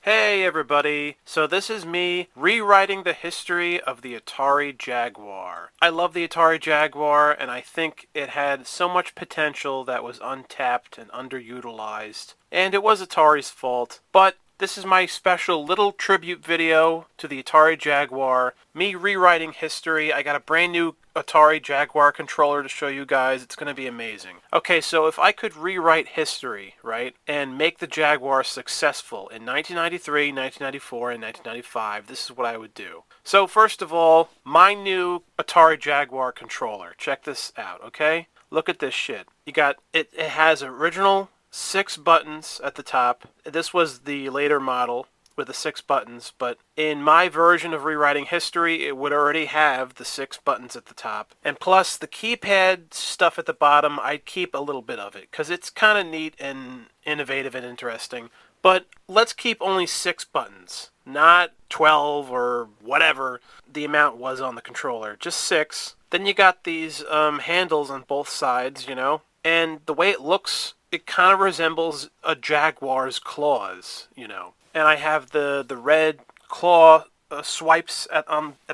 Hey everybody, so this is me rewriting the history of the Atari Jaguar. I love the Atari Jaguar and I think it had so much potential that was untapped and underutilized. And it was Atari's fault, but this is my special little tribute video to the Atari Jaguar, me rewriting history. I got a brand new Atari Jaguar controller to show you guys. It's going to be amazing. Okay, so if I could rewrite history, right, and make the Jaguar successful in 1993, 1994, and 1995, this is what I would do. So first of all, my new Atari Jaguar controller. Check this out, okay? Look at this shit. You got, it has original 6 buttons at the top. This was the later model with the 6 buttons, but in my version of rewriting history, it would already have the 6 buttons at the top. And plus, the keypad stuff at the bottom, I'd keep a little bit of it, because it's kind of neat and innovative and interesting. But let's keep only 6 buttons, not 12 or whatever the amount was on the controller, just 6. Then you got these handles on both sides, you know, and the way it looks, it kind of resembles a Jaguar's claws, you know. And I have the red claw swipes at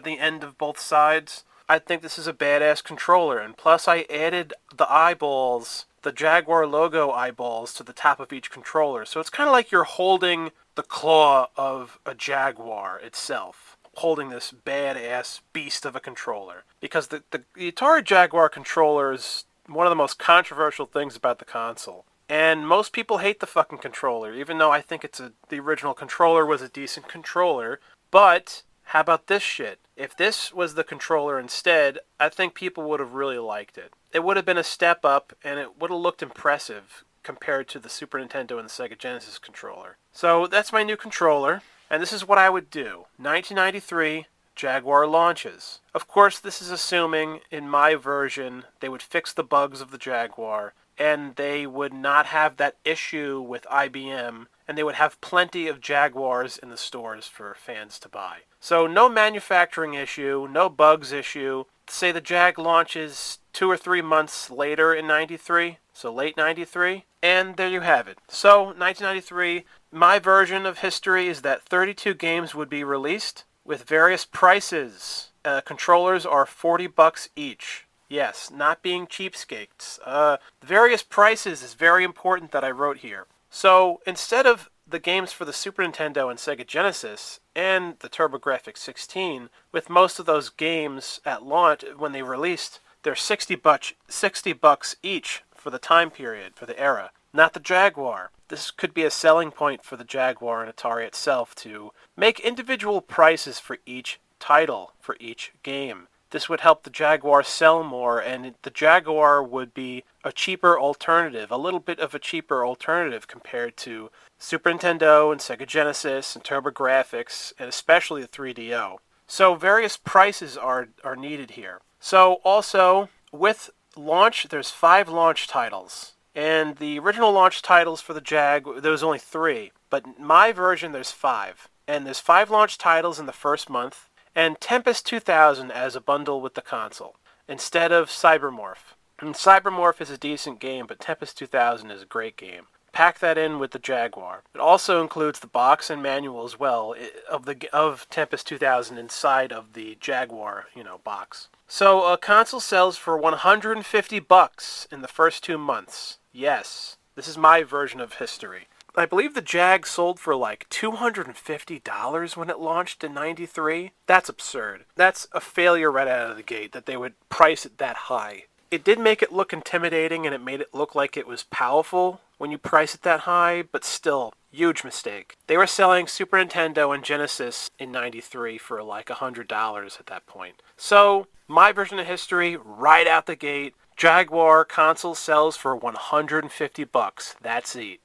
the end of both sides. I think this is a badass controller. And plus I added the eyeballs, the Jaguar logo eyeballs, to the top of each controller. So it's kind of like you're holding the claw of a Jaguar itself, holding this badass beast of a controller. Because the Atari Jaguar controller is one of the most controversial things about the console. And most people hate the fucking controller, even though I think the original controller was a decent controller. But how about this shit? If this was the controller instead, I think people would have really liked it. It would have been a step up, and it would have looked impressive compared to the Super Nintendo and the Sega Genesis controller. So that's my new controller, and this is what I would do. 1993, Jaguar launches. Of course, this is assuming, in my version, they would fix the bugs of the Jaguar, and they would not have that issue with IBM, and they would have plenty of Jaguars in the stores for fans to buy. So no manufacturing issue, no bugs issue. Say the Jag launches 2 or 3 months later in 93, so late 93, and there you have it. So 1993, my version of history is that 32 games would be released with various prices. Controllers are $40 each. Yes, not being cheapskates. The various prices is very important that I wrote here. So instead of the games for the Super Nintendo and Sega Genesis and the TurboGrafx-16, with most of those games at launch when they released, they're $60 each for the time period, for the era. Not the Jaguar. This could be a selling point for the Jaguar and Atari itself to make individual prices for each title, for each game. This would help the Jaguar sell more, and the Jaguar would be a cheaper alternative, a little bit of a cheaper alternative compared to Super Nintendo and Sega Genesis and TurboGrafx, and especially the 3DO. So various prices are needed here. So also, with launch, there's 5 launch titles. And the original launch titles for the Jag, there was only 3. But in my version, there's 5. And there's 5 launch titles in the first month, and Tempest 2000 as a bundle with the console, instead of Cybermorph. And Cybermorph is a decent game, but Tempest 2000 is a great game. Pack that in with the Jaguar. It also includes the box and manual as well of Tempest 2000 inside of the Jaguar, box. So a console sells for $150 in the first 2 months. Yes, this is my version of history. I believe the Jag sold for like $250 when it launched in 93. That's absurd. That's a failure right out of the gate that they would price it that high. It did make it look intimidating, and it made it look like it was powerful when you price it that high, but still, huge mistake. They were selling Super Nintendo and Genesis in 93 for like $100 at that point. So, my version of history, right out the gate, Jaguar console sells for $150. That's it.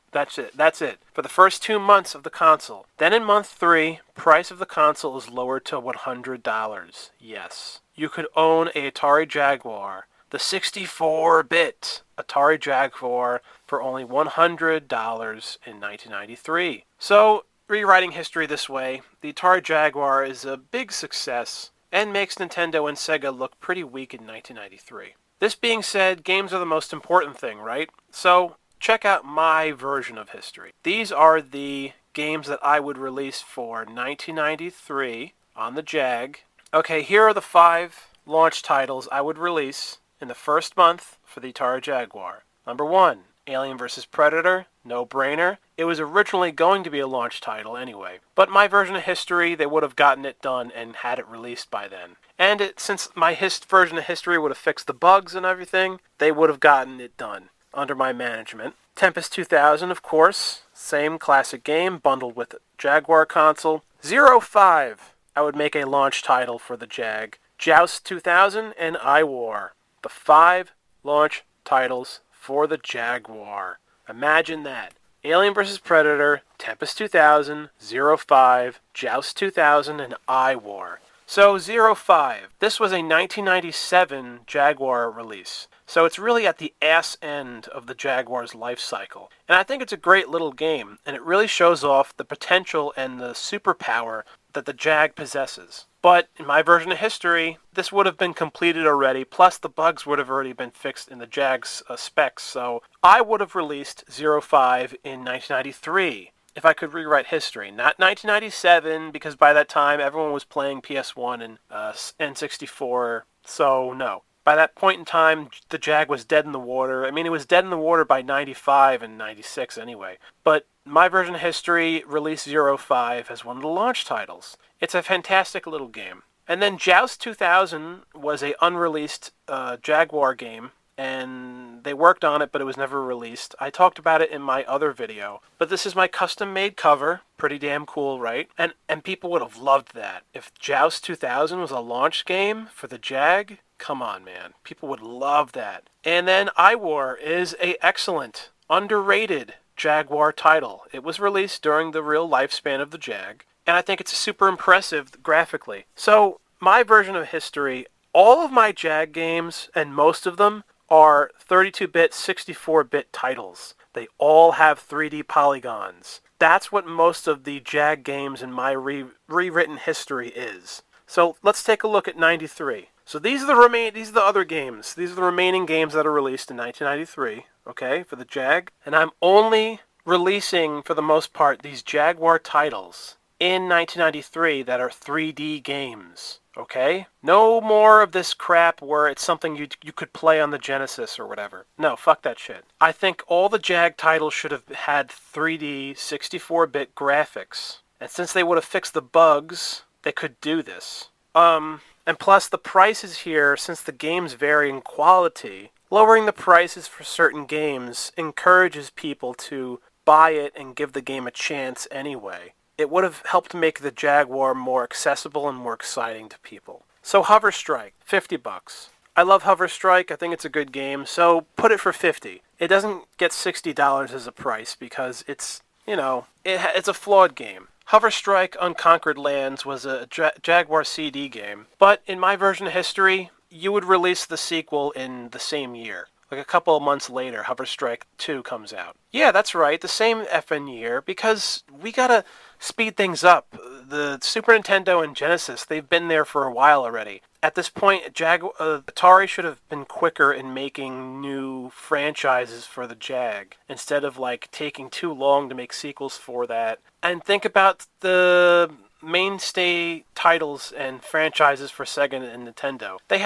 For the first 2 months of the console. Then in month 3, price of the console is lowered to $100. Yes. You could own a Atari Jaguar, the 64-bit Atari Jaguar, for only $100 in 1993. So, rewriting history this way, the Atari Jaguar is a big success and makes Nintendo and Sega look pretty weak in 1993. This being said, games are the most important thing, right? So, check out my version of history. These are the games that I would release for 1993 on the Jag. Okay, here are the 5 launch titles I would release in the first month for the Atari Jaguar. Number 1, Alien vs. Predator, no-brainer. It was originally going to be a launch title anyway, but my version of history, they would have gotten it done and had it released by then. And since my version of history would have fixed the bugs and everything, they would have gotten it done under my management. Tempest 2000, of course, same classic game, bundled with the Jaguar console. 05, I would make a launch title for the Jag. Joust 2000 and iWar, the 5 launch titles for the Jaguar. Imagine that. Alien vs. Predator, Tempest 2000, 05, Joust 2000, and iWar. So 05, this was a 1997 Jaguar release. So it's really at the ass end of the Jaguar's life cycle. And I think it's a great little game, and it really shows off the potential and the superpower that the Jag possesses. But in my version of history, this would have been completed already, plus the bugs would have already been fixed in the Jag's specs, so I would have released 05 in 1993 if I could rewrite history. Not 1997, because by that time everyone was playing PS1 and N64, so no. By that point in time, the Jag was dead in the water. I mean, it was dead in the water by 95 and 96 anyway. But my version of history released 05 as one of the launch titles. It's a fantastic little game. And then Joust 2000 was a unreleased Jaguar game, and they worked on it, but it was never released. I talked about it in my other video. But this is my custom-made cover. Pretty damn cool, right? And people would have loved that. If Joust 2000 was a launch game for the Jag, come on, man. People would love that. And then iWar is a excellent, underrated Jaguar title. It was released during the real lifespan of the Jag, and I think it's super impressive graphically. So, my version of history, all of my Jag games, and most of them, are 32-bit, 64-bit titles. They all have 3D polygons. That's what most of the Jag games in my rewritten history is. So, let's take a look at 93. So these are the other games. These are the remaining games that are released in 1993, okay, for the Jag. And I'm only releasing, for the most part, these Jaguar titles in 1993 that are 3D games, okay? No more of this crap where it's something you could play on the Genesis or whatever. No, fuck that shit. I think all the Jag titles should have had 3D 64-bit graphics. And since they would have fixed the bugs, they could do this. And plus the prices here, since the games vary in quality, lowering the prices for certain games encourages people to buy it and give the game a chance anyway. It would have helped make the Jaguar more accessible and more exciting to people. So Hover Strike, $50. I love Hover Strike, I think it's a good game, so put it for $50. It doesn't get $60 as a price because it's, it's a flawed game. Hover Strike Unconquered Lands was a Jaguar CD game, but in my version of history, you would release the sequel in the same year. Like a couple of months later, Hover Strike 2 comes out. Yeah, that's right, the same effing year, because we gotta speed things up. The Super Nintendo and Genesis, they've been there for a while already. At this point, Atari should have been quicker in making new franchises for the Jag, instead of taking too long to make sequels for that. And think about the mainstay titles and franchises for Sega and Nintendo. They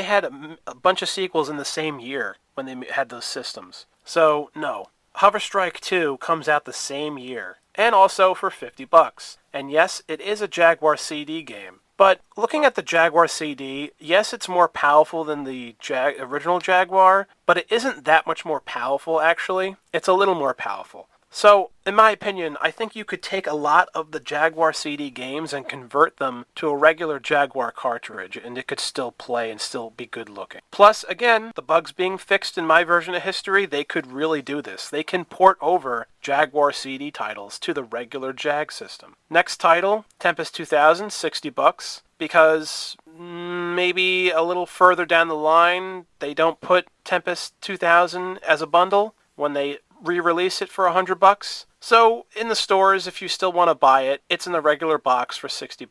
had a bunch of sequels in the same year when they had those systems. So no, Hover Strike 2 comes out the same year, and also for $50. And yes, it is a Jaguar CD game. But looking at the Jaguar CD, yes, it's more powerful than the original Jaguar, but it isn't that much more powerful, actually. It's a little more powerful. So, in my opinion, I think you could take a lot of the Jaguar CD games and convert them to a regular Jaguar cartridge, and it could still play and still be good looking. Plus, again, the bugs being fixed in my version of history, they could really do this. They can port over Jaguar CD titles to the regular Jag system. Next title, Tempest 2000, $60, because maybe a little further down the line, they don't put Tempest 2000 as a bundle when they re-release it for $100. So in the stores, if you still want to buy it, it's in the regular box for $60.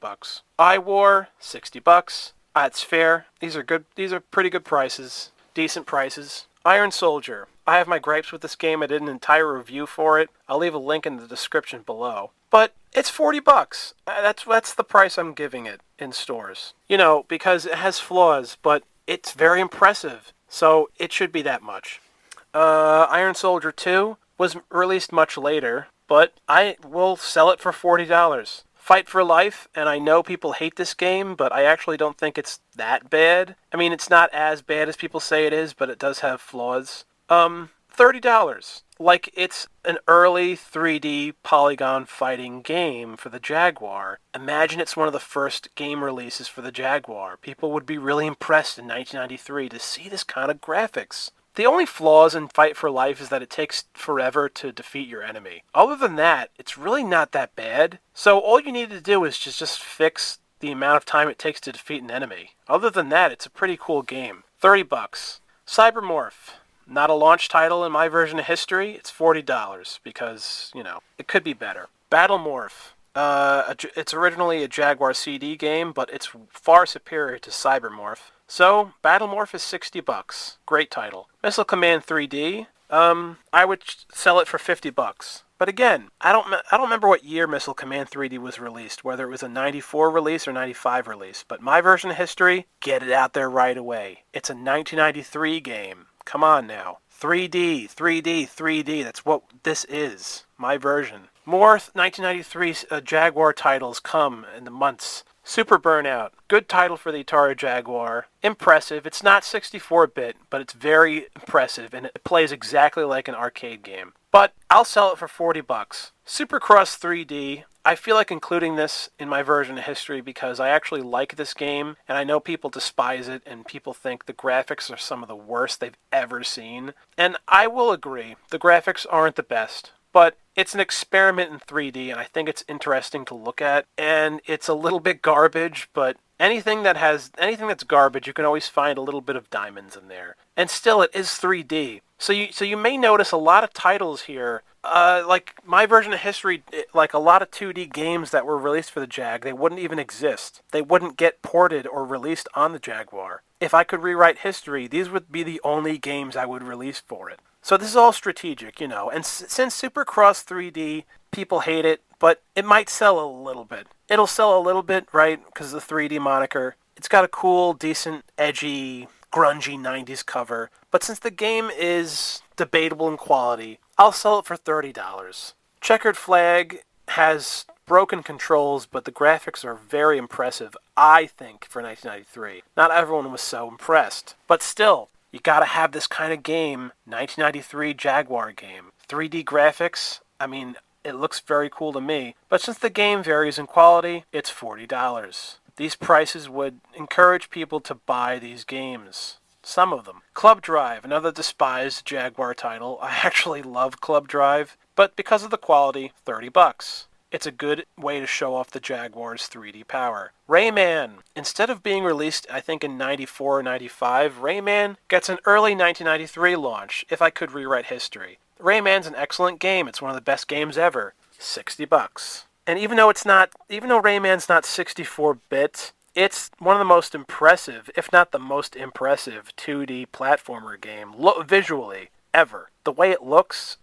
iWar, $60. It's fair. These are good. These are pretty good prices. Decent prices. Iron Soldier. I have my gripes with this game. I did an entire review for it. I'll leave a link in the description below. But it's $40. That's the price I'm giving it in stores. You know, because it has flaws, but it's very impressive. So it should be that much. Iron Soldier 2 was released much later, but I will sell it for $40. Fight for Life, and I know people hate this game, but I actually don't think it's that bad. I mean, it's not as bad as people say it is, but it does have flaws. $30. Like, it's an early 3D polygon fighting game for the Jaguar. Imagine it's one of the first game releases for the Jaguar. People would be really impressed in 1993 to see this kind of graphics. The only flaws in Fight for Life is that it takes forever to defeat your enemy. Other than that, it's really not that bad. So all you need to do is just fix the amount of time it takes to defeat an enemy. Other than that, it's a pretty cool game. $30. Cybermorph. Not a launch title in my version of history. It's $40 because, you know, it could be better. Battlemorph. It's originally a Jaguar CD game, but it's far superior to Cybermorph. So, Battlemorph is $60. Great title. Missile Command 3D. I would sell it for $50. But again, I don't remember what year Missile Command 3D was released, whether it was a 94 release or 95 release. But my version of history, get it out there right away. It's a 1993 game. Come on now. 3D, 3D, 3D. That's what this is. My version. More 1993 Jaguar titles come in the months. Super Burnout. Good title for the Atari Jaguar. Impressive. It's not 64-bit, but it's very impressive, and it plays exactly like an arcade game. But I'll sell it for $40. Supercross 3D. I feel like including this in my version of history because I actually like this game, and I know people despise it, and people think the graphics are some of the worst they've ever seen. And I will agree, the graphics aren't the best. But it's an experiment in 3D, and I think it's interesting to look at. And it's a little bit garbage, but anything that's garbage, you can always find a little bit of diamonds in there. And still, it is 3D. So you may notice a lot of titles here, like my version of history, like a lot of 2D games that were released for the Jag, they wouldn't even exist. They wouldn't get ported or released on the Jaguar. If I could rewrite history, these would be the only games I would release for it. So this is all strategic, you know, and since Supercross 3D, people hate it, but it might sell a little bit. It'll sell a little bit, right, because of the 3D moniker. It's got a cool, decent, edgy, grungy 90s cover, but since the game is debatable in quality, I'll sell it for $30. Checkered Flag has broken controls, but the graphics are very impressive, I think, for 1993. Not everyone was so impressed, but still, you gotta have this kind of game, 1993 Jaguar game. 3D graphics, I mean, it looks very cool to me, but since the game varies in quality, it's $40. These prices would encourage people to buy these games. Some of them. Club Drive, another despised Jaguar title. I actually love Club Drive, but because of the quality, $30. It's a good way to show off the Jaguar's 3D power. Rayman. Instead of being released, I think, in 94 or 95, Rayman gets an early 1993 launch, if I could rewrite history. Rayman's an excellent game. It's one of the best games ever. $60. And even though Rayman's not 64-bit, it's one of the most impressive, if not the most impressive, 2D platformer game, visually, ever. The way it looks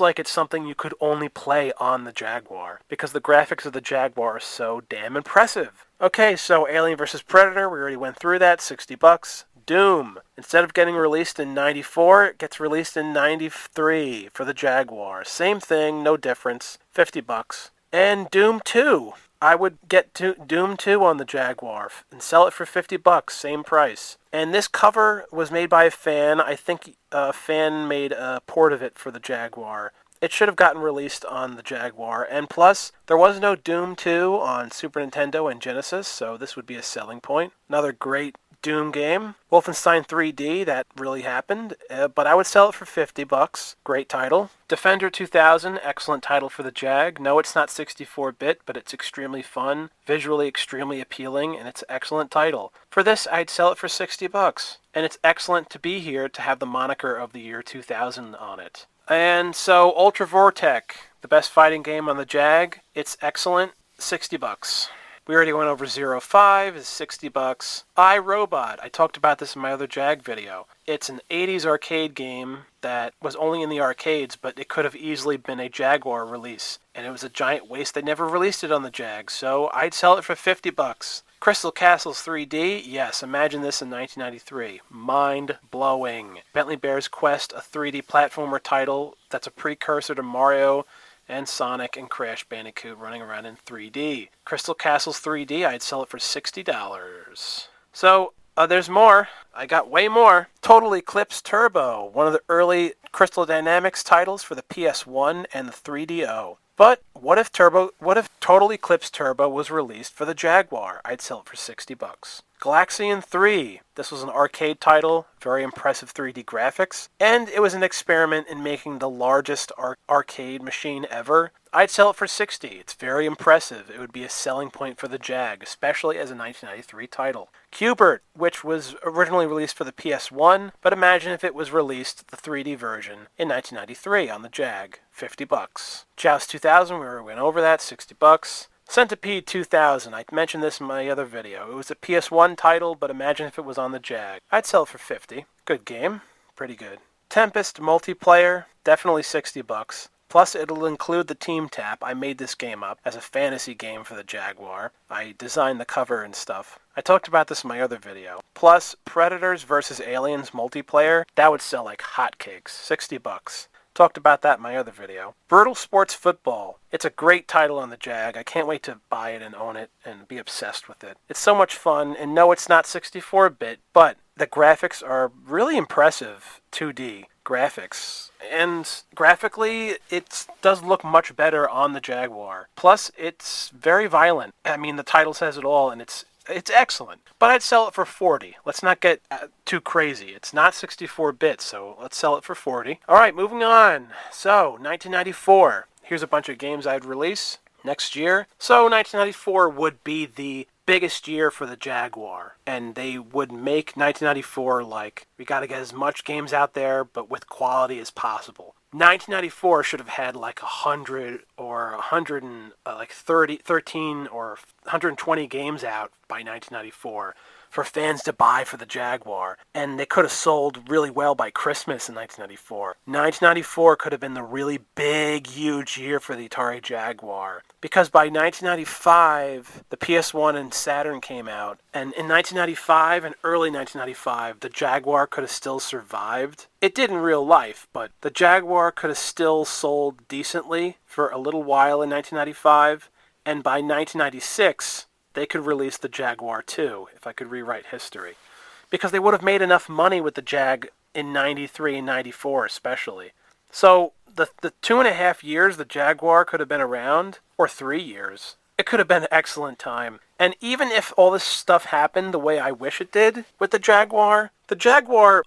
like it's something you could only play on the Jaguar, because the graphics of the Jaguar are so damn impressive. Okay, so Alien vs. Predator, we already went through that, $60. Doom. Instead of getting released in 94, it gets released in 93 for the Jaguar. Same thing, no difference, $50. And Doom 2. I would get Doom 2 on the Jaguar and sell it for $50, same price. And this cover was made by a fan. I think a fan made a port of it for the Jaguar. It should have gotten released on the Jaguar. And plus, there was no Doom 2 on Super Nintendo and Genesis, so this would be a selling point. Another great Doom game. Wolfenstein 3D, that really happened, but I would sell it for $50. Great title. Defender 2000, excellent title for the Jag. No, it's not 64-bit, but it's extremely fun, visually extremely appealing, and it's an excellent title. For this, I'd sell it for $60. And it's excellent to be here to have the moniker of the year 2000 on it. And so, Ultra Vortek, the best fighting game on the Jag. It's excellent, $60. We already went over 05 is $60. iRobot, I talked about this in my other Jag video. It's an 80s arcade game that was only in the arcades, but it could have easily been a Jaguar release. And it was a giant waste. They never released it on the Jag, so I'd sell it for $50. Crystal Castles 3D, yes, imagine this in 1993. Mind-blowing. Bentley Bear's Quest, a 3D platformer title that's a precursor to Mario and Sonic and Crash Bandicoot running around in 3D. Crystal Castles 3D, I'd sell it for $60. So, there's more. I got way more. Total Eclipse Turbo, one of the early Crystal Dynamics titles for the PS1 and the 3DO. But what if Total Eclipse Turbo was released for the Jaguar? I'd sell it for $60. Galaxian 3. This was an arcade title, very impressive 3D graphics, and it was an experiment in making the largest arcade machine ever. I'd sell it for $60. It's very impressive. It would be a selling point for the Jag, especially as a 1993 title. Q*bert, which was originally released for the PS1, but imagine if it was released, the 3D version, in 1993 on the Jag. $50. Joust 2000, we went over that, $60. Centipede 2000, I mentioned this in my other video. It was a PS1 title, but imagine if it was on the Jag. I'd sell it for $50. Good game. Pretty good. Tempest multiplayer, definitely $60. Plus, it'll include the Team Tap. I made this game up as a fantasy game for the Jaguar. I designed the cover and stuff. I talked about this in my other video. Plus, Predators vs. Aliens multiplayer, that would sell like hotcakes. $60. Talked about that in my other video. Brutal Sports Football. It's a great title on the Jag. I can't wait to buy it and own it and be obsessed with it. It's so much fun, and no, it's not 64-bit, but the graphics are really impressive 2D graphics. And graphically, it does look much better on the Jaguar. Plus, it's very violent. I mean, the title says it all, and it's excellent. But I'd sell it for $40. Let's not get too crazy. It's not 64-bit, so let's sell it for $40. All right, moving on. So, 1994. Here's a bunch of games I'd release next year. So, 1994 would be the biggest year for the Jaguar. And they would make 1994 like, we got to get as much games out there, but with quality as possible. 1994 should have had like 100 or 13 or 120 games out by 1994 for fans to buy for the Jaguar. And they could have sold really well by Christmas in 1994. 1994 could have been the really big, huge year for the Atari Jaguar. Because by 1995, the PS1 and Saturn came out. And in 1995 and early 1995, the Jaguar could have still survived. It did in real life, but the Jaguar could have still sold decently for a little while in 1995. And by 1996, they could release the Jaguar 2, if I could rewrite history. Because they would have made enough money with the Jag in 93 and 94 especially. So the 2.5 years the Jaguar could have been around, or 3 years, it could have been an excellent time. And even if all this stuff happened the way I wish it did with the Jaguar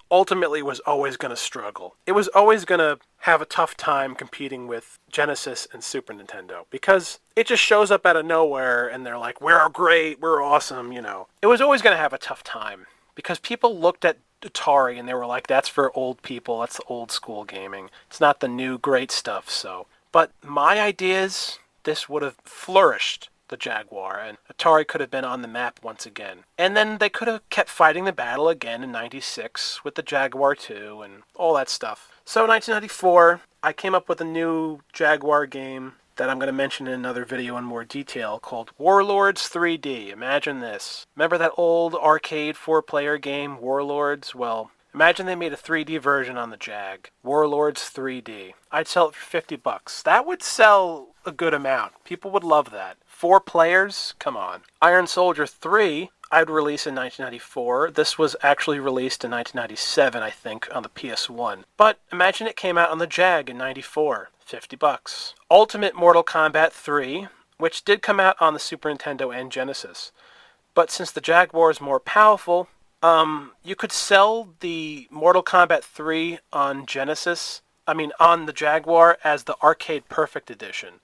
ultimately was always going to struggle. It was always going to have a tough time competing with Genesis and Super Nintendo because it just shows up out of nowhere and they're like, we're great, we're awesome, you know. It was always going to have a tough time because people looked at Atari and they were like, that's for old people, that's old school gaming. It's not the new great stuff, so. But my ideas, this would have flourished the Jaguar, and Atari could have been on the map once again. And then they could have kept fighting the battle again in 96 with the Jaguar 2 and all that stuff. So 1994, I came up with a new Jaguar game that I'm going to mention in another video in more detail called Warlords 3D. Imagine this. Remember that old arcade 4-player game, Warlords? Well, imagine they made a 3D version on the Jag. Warlords 3D. I'd sell it for $50. That would sell a good amount. People would love that. 4 players? Come on. Iron Soldier 3, I'd release in 1994. This was actually released in 1997, I think, on the PS1. But imagine it came out on the Jag in 94. $50. Ultimate Mortal Kombat 3, which did come out on the Super Nintendo and Genesis. But since the Jaguar is more powerful, you could sell the Mortal Kombat 3 on on the Jaguar as the Arcade Perfect Edition.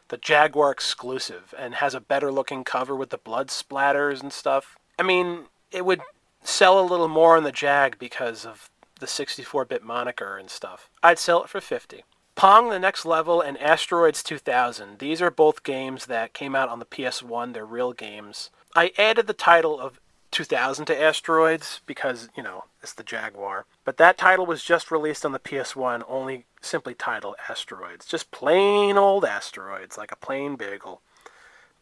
The Jaguar exclusive, and has a better looking cover with the blood splatters and stuff. I mean, it would sell a little more on the Jag because of the 64-bit moniker and stuff. I'd sell it for $50. Pong the Next Level and Asteroids 2000. These are both games that came out on the PS1. They're real games. I added the title of 2000 to Asteroids because, it's the Jaguar. But that title was just released on the PS1, only simply titled Asteroids. Just plain old Asteroids, like a plain bagel.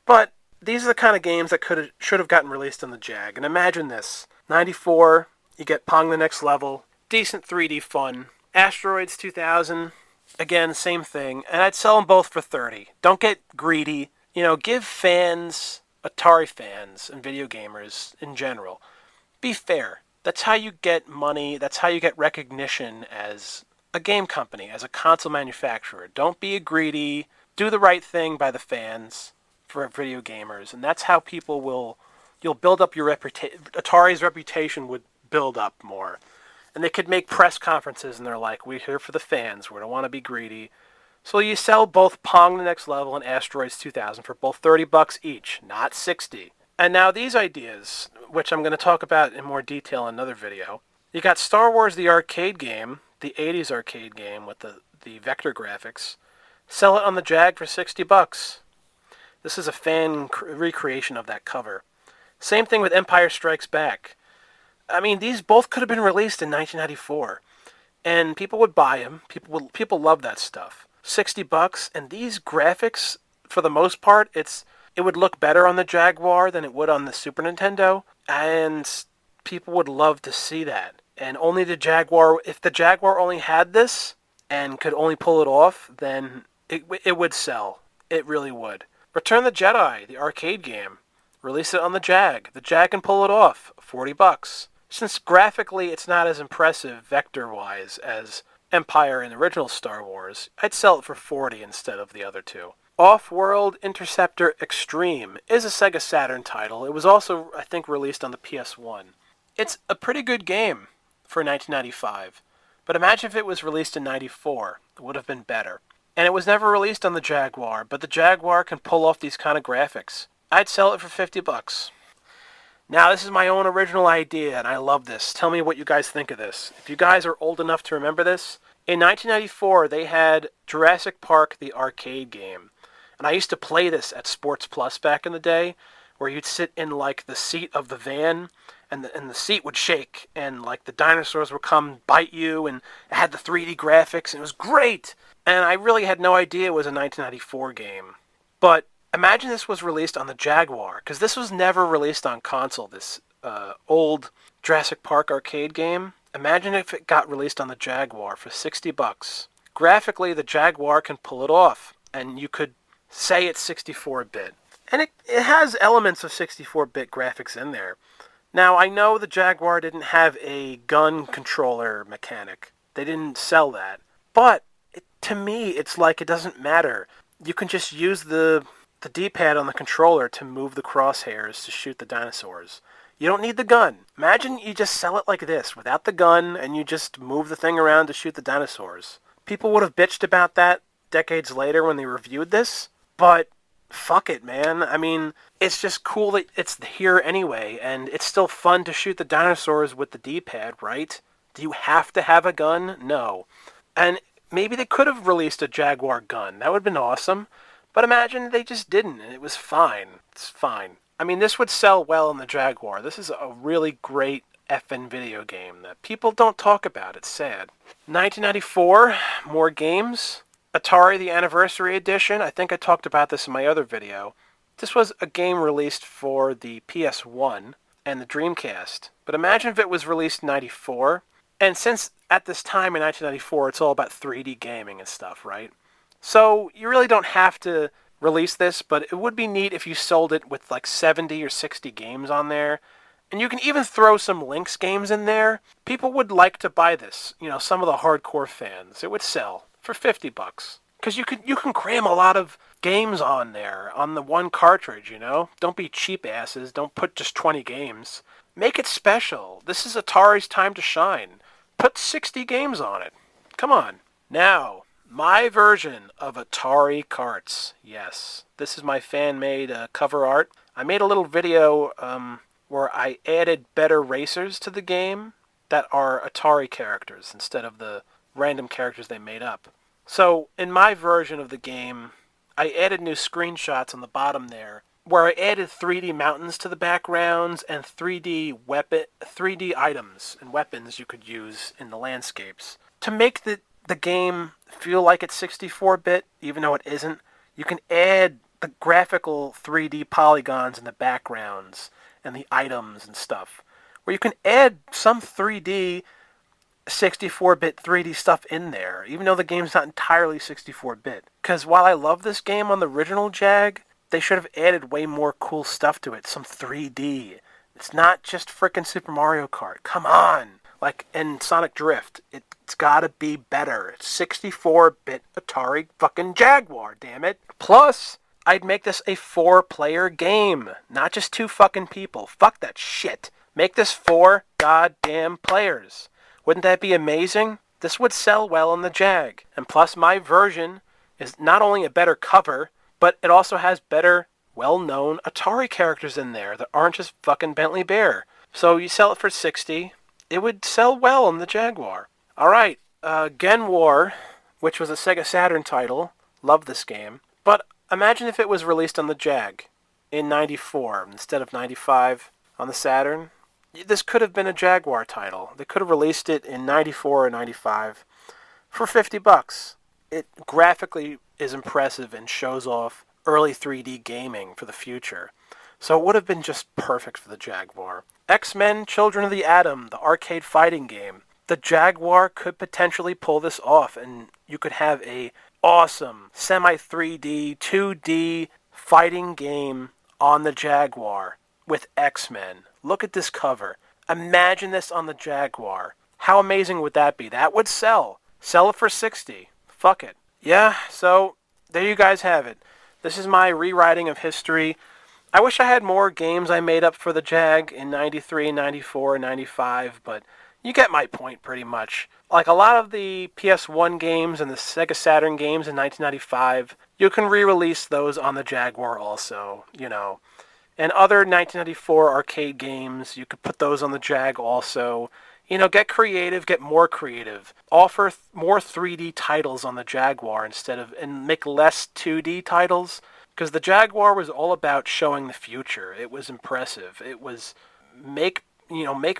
But these are the kind of games that should have gotten released on the Jag. And imagine this. 94, you get Pong the Next Level, decent 3D fun. Asteroids 2000, again, same thing. And I'd sell them both for $30. Don't get greedy. Give fans, Atari fans, and video gamers in general, be fair. That's how you get money. That's how you get recognition as a game company, as a console manufacturer. Don't be greedy. Do the right thing by the fans for video gamers. And that's how you'll build up your reputation. Atari's reputation would build up more. And they could make press conferences and they're like, we're here for the fans. We don't want to be greedy. So you sell both Pong the Next Level and Asteroids 2000 for both $30 each, not $60. And now these ideas, which I'm going to talk about in more detail in another video. You got Star Wars the arcade game, the 80s arcade game with the vector graphics. Sell it on the Jag for $60. This is a fan recreation of that cover. Same thing with Empire Strikes Back. I mean, these both could have been released in 1994. And people would buy them. People love that stuff. $60, and these graphics, for the most part, it would look better on the Jaguar than it would on the Super Nintendo, and people would love to see that. And only the Jaguar, if the Jaguar only had this and could only pull it off, then it would sell. It really would. Return the Jedi, the arcade game. Release it on the Jag. The Jag can pull it off. $40. Since graphically it's not as impressive vector-wise as Empire and the original Star Wars, I'd sell it for $40 instead of the other two. Off-World Interceptor Extreme is a Sega Saturn title. It was also, I think, released on the PS1. It's a pretty good game for 1995, but imagine if it was released in 94. It would have been better. And it was never released on the Jaguar, but the Jaguar can pull off these kind of graphics. I'd sell it for $50. Now, this is my own original idea, and I love this. Tell me what you guys think of this. If you guys are old enough to remember this, in 1994, they had Jurassic Park, the arcade game. And I used to play this at Sports Plus back in the day, where you'd sit in, like, the seat of the van, and the seat would shake, and, like, the dinosaurs would come bite you, and it had the 3D graphics, and it was great! And I really had no idea it was a 1994 game. But imagine this was released on the Jaguar, because this was never released on console, this old Jurassic Park arcade game. Imagine if it got released on the Jaguar for $60. Graphically, the Jaguar can pull it off, and you could say it's 64-bit. And it has elements of 64-bit graphics in there. Now, I know the Jaguar didn't have a gun controller mechanic. They didn't sell that. But, to me, it's like it doesn't matter. You can just use the D-pad on the controller to move the crosshairs to shoot the dinosaurs. You don't need the gun. Imagine you just sell it like this, without the gun, and you just move the thing around to shoot the dinosaurs. People would have bitched about that decades later when they reviewed this, but fuck it, man. I mean, it's just cool that it's here anyway, and it's still fun to shoot the dinosaurs with the D-pad, right? Do you have to have a gun? No. And maybe they could have released a Jaguar gun. That would have been awesome. But imagine they just didn't, and it was fine. It's fine. I mean, this would sell well in the Jaguar. This is a really great effing video game that people don't talk about. It's sad. 1994, more games. Atari, the Anniversary Edition. I think I talked about this in my other video. This was a game released for the PS1 and the Dreamcast. But imagine if it was released in 94. And since at this time in 1994, it's all about 3D gaming and stuff, right? So you really don't have to release this, but it would be neat if you sold it with like 70 or 60 games on there. And you can even throw some Lynx games in there. People would like to buy this. Some of the hardcore fans. It would sell for $50. Because you can cram a lot of games on there, on the one cartridge, Don't be cheap asses. Don't put just 20 games. Make it special. This is Atari's time to shine. Put 60 games on it. Come on. Now, my version of Atari Karts. Yes, this is my fan-made cover art. I made a little video where I added better racers to the game that are Atari characters instead of the random characters they made up. So, in my version of the game, I added new screenshots on the bottom there, where I added 3D mountains to the backgrounds and 3D items and weapons you could use in the landscapes. To make the game feel like it's 64-bit, even though it isn't, you can add the graphical 3D polygons in the backgrounds and the items and stuff. Where you can add some 3D 64-bit 3D stuff in there, even though the game's not entirely 64-bit. Because while I love this game on the original Jag, they should have added way more cool stuff to it, some 3D. It's not just frickin' Super Mario Kart. Come on! Like in Sonic Drift, it's gotta be better. It's 64-bit Atari fucking Jaguar, damn it. Plus, I'd make this a 4-player game, not just 2 fucking people. Fuck that shit. Make this 4 goddamn players. Wouldn't that be amazing? This would sell well on the Jag. And plus, my version is not only a better cover, but it also has better, well-known Atari characters in there that aren't just fucking Bentley Bear. So you sell it for $60, it would sell well on the Jaguar. Alright, Gen War, which was a Sega Saturn title. Love this game. But imagine if it was released on the Jag in 94 instead of 95 on the Saturn. This could have been a Jaguar title. They could have released it in 94 or 95 for $50. It graphically is impressive and shows off early 3D gaming for the future. So it would have been just perfect for the Jaguar. X-Men Children of the Atom, the arcade fighting game. The Jaguar could potentially pull this off, and you could have a awesome semi-3D, 2D fighting game on the Jaguar with X-Men. Look at this cover. Imagine this on the Jaguar. How amazing would that be? That would sell. Sell it for $60. Fuck it. Yeah, so there you guys have it. This is my rewriting of history. I wish I had more games I made up for the Jag in 93, 94, and 95, but you get my point pretty much. Like a lot of the PS1 games and the Sega Saturn games in 1995, you can re-release those on the Jaguar also, you know. And other 1994 arcade games, you could put those on the Jag also. You know, get creative, get more creative. Offer more 3D titles on the Jaguar and make less 2D titles. Because the Jaguar was all about showing the future. It was impressive. It was make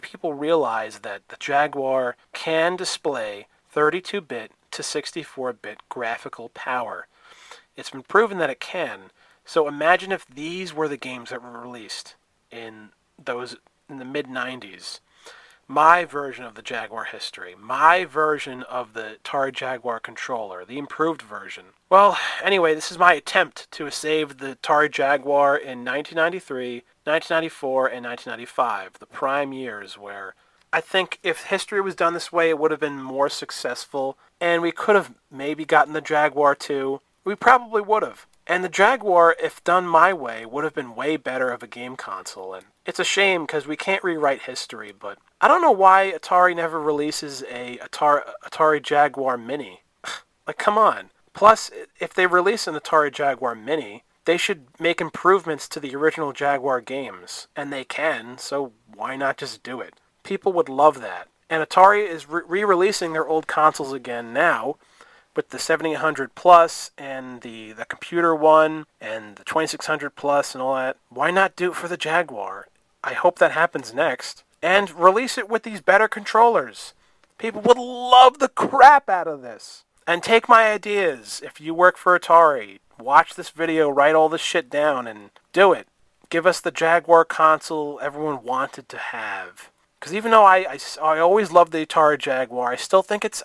people realize that the Jaguar can display 32-bit to 64-bit graphical power. It's been proven that it can. So imagine if these were the games that were released in the mid-90s. My version of the Jaguar history. My version of the Atari Jaguar controller. The improved version. Well, anyway, this is my attempt to save the Atari Jaguar in 1993, 1994, and 1995. The prime years where I think if history was done this way, it would have been more successful. And we could have maybe gotten the Jaguar too. We probably would have. And the Jaguar, if done my way, would have been way better of a game console. And it's a shame because we can't rewrite history, but I don't know why Atari never releases a Atari Jaguar Mini. Like, come on. Plus, if they release an Atari Jaguar Mini, they should make improvements to the original Jaguar games. And they can, so why not just do it? People would love that. And Atari is re-releasing their old consoles again now, with the 7800 Plus and the computer one and the 2600 Plus and all that. Why not do it for the Jaguar? I hope that happens next. And release it with these better controllers. People would love the crap out of this. And take my ideas. If you work for Atari, watch this video, write all this shit down, and do it. Give us the Jaguar console everyone wanted to have. Because even though I always loved the Atari Jaguar, I still think it's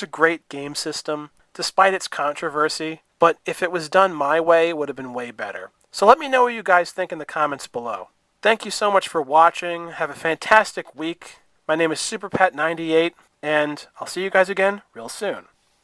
a great game system, despite its controversy. But if it was done my way, it would have been way better. So let me know what you guys think in the comments below. Thank you so much for watching. Have a fantastic week. My name is SuperPet98, and I'll see you guys again real soon.